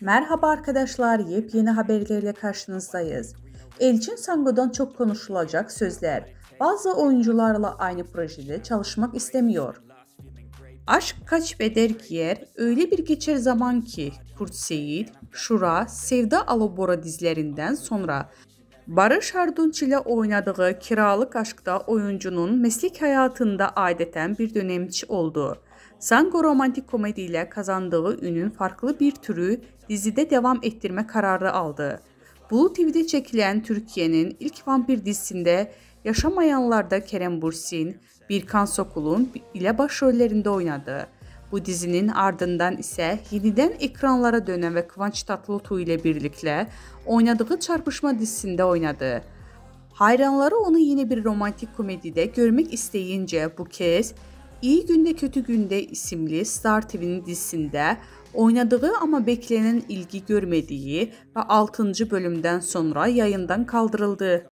Merhaba arkadaşlar, yepyeni haberlerle karşınızdayız. Elçin Sango'dan çok konuşulacak sözler. Bazı oyuncularla aynı projede çalışmak istemiyor. Aşk kaç beder giyer, öyle bir geçer zaman ki Kurt Seyit, Şura, Sevda Alabora dizilerinden sonra Barış Arduç ile oynadığı Kiralık Aşk'ta oyuncunun meslek hayatında adeten bir dönemçi oldu. Sango romantik komedi ile kazandığı ünün farklı bir türü dizide devam ettirme kararı aldı. Blue TV'de çekilen Türkiye'nin ilk vampir dizisinde Yaşamayanlar'da Kerem Bürsin, Birkan Sokul'un ile başrollerinde oynadı. Bu dizinin ardından ise yeniden ekranlara dönen ve Kıvanç Tatlıtuğ ile birlikte oynadığı Çarpışma dizisinde oynadı. Hayranları onu yine bir romantik komedide görmek isteyince bu kez İyi Günde Kötü Günde isimli Star TV'nin dizisinde oynadığı ama beklenen ilgi görmediği ve 6. bölümden sonra yayından kaldırıldı.